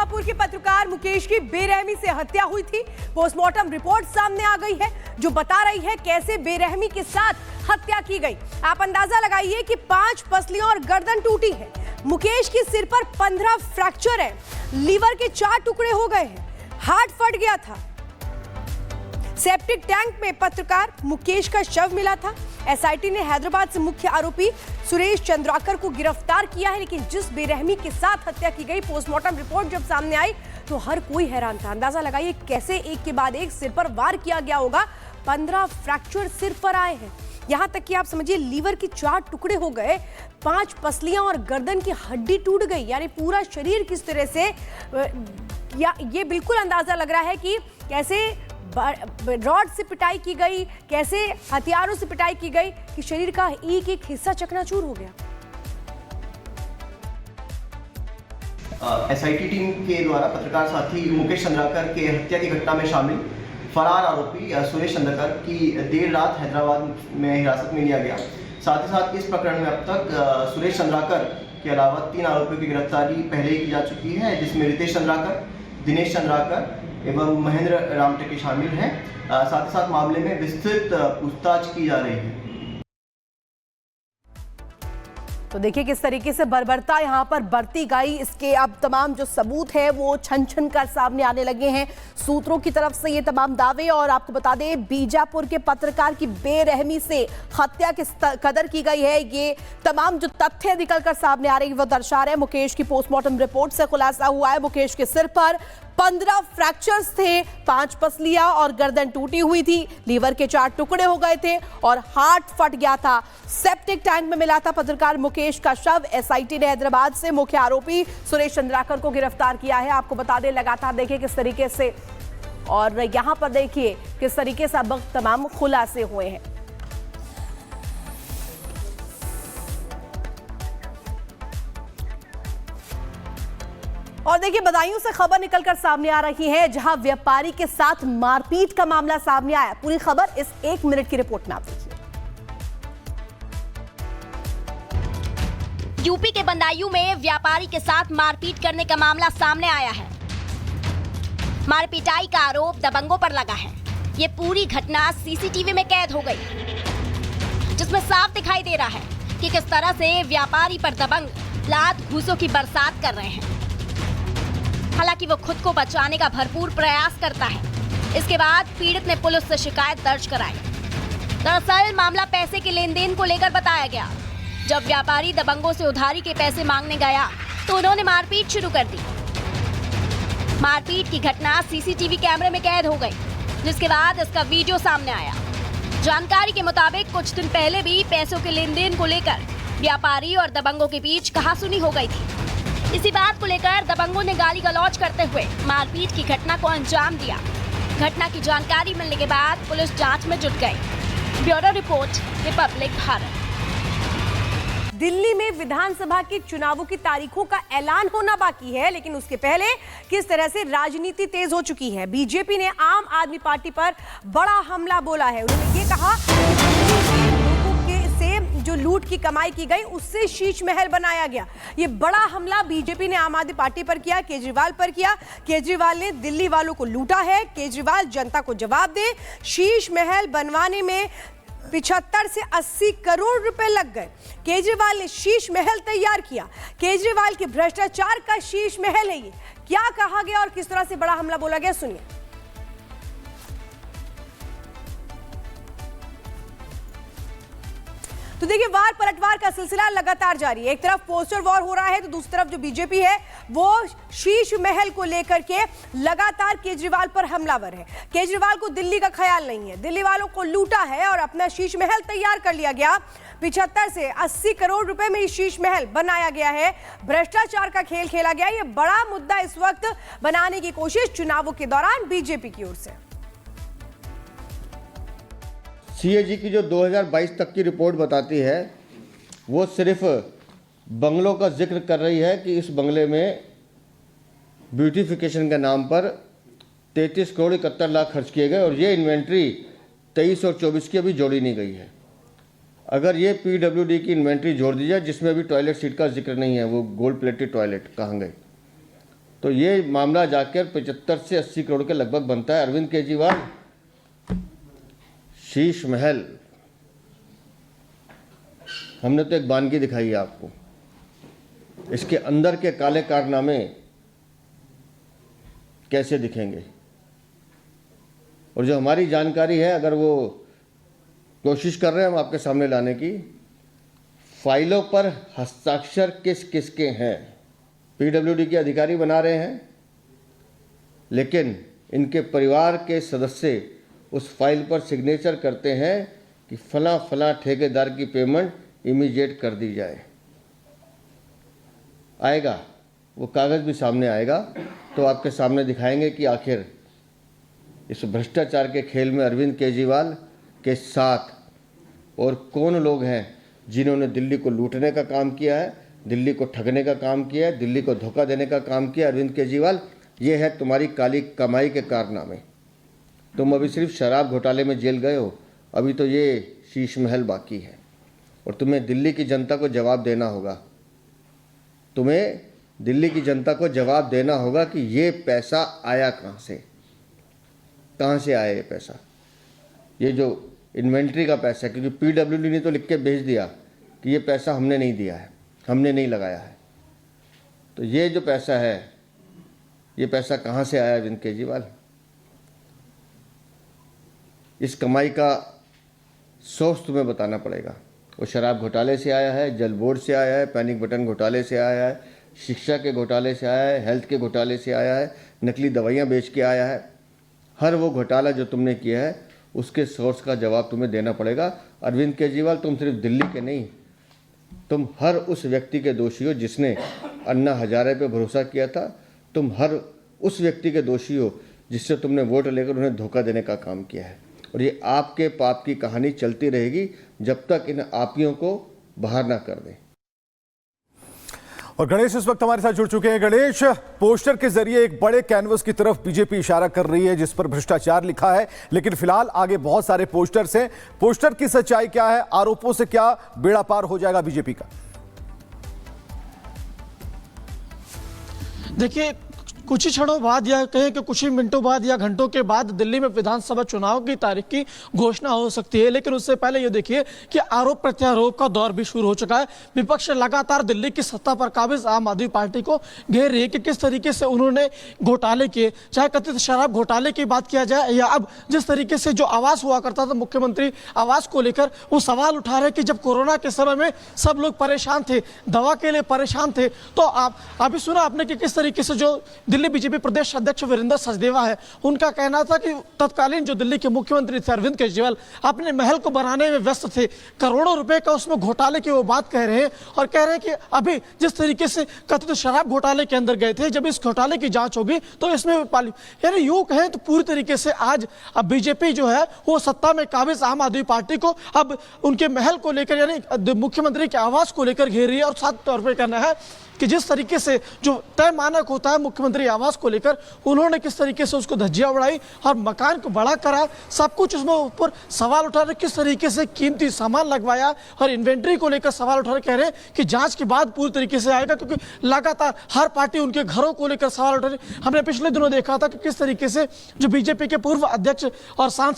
बीजापुर के पत्रकार मुकेश की बेरहमी से हत्या हुई थी। पोस्टमार्टम रिपोर्ट सामने आ गई है जो बता रही है कैसे बेरहमी के साथ हत्या की गई। आप अंदाजा लगाइए कि 5 पसलियां और गर्दन टूटी है। मुकेश के सिर पर 15 फ्रैक्चर है, लीवर के 4 टुकड़े हो गए हैं, हार्ट फट गया था। सेप्टिक टैंक में पत्रकार मुकेश का शव मिला था। एसआईटी ने हैदराबाद से मुख्य आरोपी सुरेश चंद्राकर को गिरफ्तार किया है, लेकिन जिस बेरहमी के साथ हत्या की गई, पोस्टमार्टम रिपोर्ट जब सामने आई तो हर कोई हैरान था। अंदाजा लगाइए कैसे एक के बाद एक सिर पर वार किया गया होगा। 15 फ्रैक्चर सिर पर आए हैं, यहां तक कि आप समझिए लीवर के 4 टुकड़े हो गए, 5 पसलियां और गर्दन की हड्डी टूट गई। यानी पूरा शरीर किस तरह से ये बिल्कुल अंदाजा लग रहा है कि कैसे रॉड से पिटाई की गई, कैसे हथियारों से पिटाई की गई कि शरीर का एक एक हिस्सा चकनाचूर हो गया। एसआईटी टीम के द्वारा पत्रकार साथी मुकेश चंद्राकर के हत्या की घटना में शामिल फरार आरोपी सुरेश चंद्राकर की देर रात हैदराबाद में हिरासत में लिया गया। साथ ही साथ इस प्रकरण में अब तक सुरेश चंद्राकर के अलावा 3 आरोपियों की गिरफ्तारी पहले ही की जा चुकी है, जिसमें रितेश चंद्राकर, दिनेश चंद्राकर एवं महेंद्र रामटेके शामिल हैं। साथ ही साथ मामले में विस्तृत पूछताछ की जा रही है। तो देखिए किस तरीके से बर्बरता यहाँ पर बढ़ती गई। इसके अब तमाम जो सबूत है वो छन छन कर सामने आने लगे हैं सूत्रों की तरफ से, ये तमाम दावे। और आपको बता दें बीजापुर के पत्रकार की बेरहमी से हत्या किस कदर की गई है, ये तमाम जो तथ्य निकलकर सामने आ रहे हैं वो दर्शा रहे हैं। मुकेश की पोस्टमार्टम रिपोर्ट से खुलासा हुआ है मुकेश के सिर पर 15 फ्रैक्चर्स थे, 5 पसलियां और गर्दन टूटी हुई थी, लीवर के 4 टुकड़े हो गए थे और हार्ट फट गया था। सेप्टिक टैंक में मिला था पत्रकार मुकेश का शव। एसआईटी ने हैदराबाद से मुख्य आरोपी सुरेश चंद्राकर को गिरफ्तार किया है। आपको बता दें लगातार देखिए किस तरीके से, और यहां पर देखिए किस तरीके से अब तमाम खुलासे हुए हैं। और देखिए बदायूं से खबर निकलकर सामने आ रही है जहां व्यापारी के साथ मारपीट का मामला सामने आया। पूरी खबर इस 1 मिनट की रिपोर्ट में आप देखिए। यूपी के बदायूं में व्यापारी के साथ मारपीट करने का मामला सामने आया है। मारपीटाई का आरोप दबंगों पर लगा है। ये पूरी घटना सीसीटीवी में कैद हो गई, जिसमें साफ दिखाई दे रहा है कि किस तरह से व्यापारी पर दबंग लात घूसों की बरसात कर रहे हैं। हालांकि वो खुद को बचाने का भरपूर प्रयास करता है। इसके बाद पीड़ित ने पुलिस से शिकायत दर्ज कराई। दरअसल मामला पैसे के लेन देन को लेकर बताया गया। जब व्यापारी दबंगों से उधारी के पैसे मांगने गया तो उन्होंने मारपीट शुरू कर दी। मारपीट की घटना सीसीटीवी कैमरे में कैद हो गई, जिसके बाद इसका वीडियो सामने आया। जानकारी के मुताबिक कुछ दिन पहले भी पैसों के लेन देन को लेकर व्यापारी और दबंगों के बीच कहासुनी हो गई थी। इसी बात को लेकर दबंगों ने गाली गलौज करते हुए मारपीट की घटना को अंजाम दिया। घटना की जानकारी मिलने के बाद पुलिस जांच में जुट गई। Bureau report, Republic Bharat. Delhi में विधानसभा के चुनावों की तारीखों का ऐलान होना बाकी है, लेकिन उसके पहले किस तरह से राजनीति तेज हो चुकी है। बीजेपी ने आम आदमी पार्टी पर बड़ा हमला बोला है। उन्होंने ये कहा जो लूट की कमाई की गई उससे शीश महल बनाया गया। ये बड़ा हमला बीजेपी ने आम आदमी पार्टी पर किया, केजरीवाल पर किया। केजरीवाल ने दिल्ली वालों को लूटा है, केजरीवाल जनता को जवाब दे। शीश महल बनवाने में 75 से 80 करोड़ रुपए लग गए। केजरीवाल ने शीश महल तैयार किया। केजरीवाल के भ्रष्टाचार का शीश महल है ये। क्या कहा गया और किस तरह से बड़ा हमला बोला गया, सुनिए। तो देखिए वार पलटवार का सिलसिला लगातार जारी है। एक तरफ पोस्टर वॉर हो रहा है तो दूसरी तरफ जो बीजेपी है वो शीश महल को लेकर के लगातार केजरीवाल पर हमलावर है। केजरीवाल को दिल्ली का ख्याल नहीं है, दिल्ली वालों को लूटा है और अपना शीश महल तैयार कर लिया गया। 75 से 80 करोड़ रुपए में शीश महल बनाया गया है। भ्रष्टाचार का खेल खेला गया। ये बड़ा मुद्दा इस वक्त बनाने की कोशिश चुनावों के दौरान बीजेपी की ओर से। सीएजी की जो 2022 तक की रिपोर्ट बताती है वो सिर्फ बंगलों का जिक्र कर रही है कि इस बंगले में ब्यूटिफिकेशन के नाम पर 33 करोड़ 71 लाख खर्च किए गए और ये इन्वेंट्री 23 और 24 की अभी जोड़ी नहीं गई है। अगर ये पीडब्ल्यूडी की इन्वेंट्री जोड़ दी जाए जिसमें अभी टॉयलेट सीट का जिक्र नहीं है, वो गोल्ड प्लेटेड टॉयलेट कहाँ गए, तो ये मामला जाकर 75 से 80 करोड़ के लगभग बनता है। अरविंद केजरीवाल, शीश महल, हमने तो एक वानगी दिखाई है आपको, इसके अंदर के काले कारनामे कैसे दिखेंगे। और जो हमारी जानकारी है, अगर वो कोशिश कर रहे हैं हम आपके सामने लाने की, फाइलों पर हस्ताक्षर किस किस के हैं, पीडब्ल्यूडी के अधिकारी बना रहे हैं, लेकिन इनके परिवार के सदस्य उस फाइल पर सिग्नेचर करते हैं कि फला फला ठेकेदार की पेमेंट इमीडिएट कर दी जाए। आएगा वो कागज़ भी सामने आएगा तो आपके सामने दिखाएंगे कि आखिर इस भ्रष्टाचार के खेल में अरविंद केजरीवाल के साथ और कौन लोग हैं जिन्होंने दिल्ली को लूटने का काम किया है, दिल्ली को ठगने का काम किया है, दिल्ली को धोखा देने का काम किया। अरविंद केजरीवाल, ये है तुम्हारी काली कमाई के कारनामे। तुम अभी सिर्फ शराब घोटाले में जेल गए हो, अभी तो ये शीश महल बाकी है और तुम्हें दिल्ली की जनता को जवाब देना होगा। तुम्हें दिल्ली की जनता को जवाब देना होगा कि ये पैसा आया कहाँ से आया ये पैसा। ये जो इन्वेंट्री का पैसा है, क्योंकि पीडब्ल्यूडी ने तो लिख के भेज दिया कि ये पैसा हमने नहीं दिया है, हमने नहीं लगाया है। तो ये जो पैसा है, ये पैसा कहाँ से आया अरविंद केजरीवाल? इस कमाई का सोर्स तुम्हें बताना पड़ेगा। वो शराब घोटाले से आया है, जल बोर्ड से आया है, पैनिक बटन घोटाले से आया है, शिक्षा के घोटाले से आया है, हेल्थ के घोटाले से आया है, नकली दवाइयाँ बेच के आया है। हर वो घोटाला जो तुमने किया है उसके सोर्स का जवाब तुम्हें देना पड़ेगा। अरविंद केजरीवाल, तुम सिर्फ दिल्ली के नहीं, तुम हर उस व्यक्ति के दोषी हो जिसने अन्ना हजारे पे भरोसा किया था। तुम हर उस व्यक्ति के दोषी हो जिससे तुमने वोट लेकर उन्हें धोखा देने का काम किया है। और ये आपके पाप की कहानी चलती रहेगी जब तक इन आपियों को बाहर ना कर दें। और गणेश इस वक्त हमारे साथ जुड़ चुके हैं। गणेश, पोस्टर के जरिए एक बड़े कैनवस की तरफ बीजेपी इशारा कर रही है जिस पर भ्रष्टाचार लिखा है, लेकिन फिलहाल आगे बहुत सारे पोस्टर्स हैं। पोस्टर की सच्चाई क्या है? आरोपों से क्या बेड़ा पार हो जाएगा बीजेपी का? देखिए, कुछ ही क्षणों बाद या कहें कि कुछ ही मिनटों बाद या घंटों के बाद दिल्ली में विधानसभा चुनाव की तारीख की घोषणा हो सकती है, लेकिन उससे पहले ये देखिए कि आरोप प्रत्यारोप का दौर भी शुरू हो चुका है। विपक्ष लगातार दिल्ली की सत्ता पर काबिज आम आदमी पार्टी को घेर रही है कि किस तरीके से उन्होंने घोटाले किए, चाहे कथित शराब घोटाले की बात किया जाए या अब जिस तरीके से जो आवास हुआ करता था मुख्यमंत्री आवास को लेकर, वो सवाल उठा रहे कि जब कोरोना के समय में सब लोग परेशान थे, दवा के लिए परेशान थे, तो आप अभी सुना आपने कि किस तरीके से जो दिल्ली बीजेपी प्रदेश अध्यक्ष वीरेंद्र सचदेवा है, उनका कहना था कि तत्कालीन जो दिल्ली के मुख्यमंत्री थे अरविंद केजरीवाल अपने महल को बनाने में व्यस्त थे, करोड़ों रुपए का उसमें घोटाले की वो बात कह रहे हैं और कह रहे हैं कि अभी जिस तरीके से कथित शराब घोटाले के अंदर गए थे, जब इस घोटाले की जांच होगी तो इसमें यानी यूं कहें तो पूरी तरीके से आज अब बीजेपी जो है वो सत्ता में काबिज आम आदमी पार्टी को अब उनके महल को लेकर यानी मुख्यमंत्री के आवास को लेकर घेर रही है। और साथ तौर पर कहना है कि जिस तरीके से जो तय मानक होता है मुख्यमंत्री आवास को लेकर, उन्होंने किस तरीके से उसको धज्जियां उड़ाई और मकान को बड़ा करा, सब कुछ उसमें ऊपर सवाल उठा रहे, किस तरीके से कीमती सामान लगवाया और इन्वेंट्री को लेकर सवाल उठा रहे, कह रहे हैं कि जांच के बाद पूरी तरीके से आएगा, क्योंकि लगातार हर पार्टी उनके घरों को लेकर सवाल उठा रही। हमने पिछले दिनों देखा था कि किस तरीके से जो बीजेपी के पूर्व अध्यक्ष और सांसद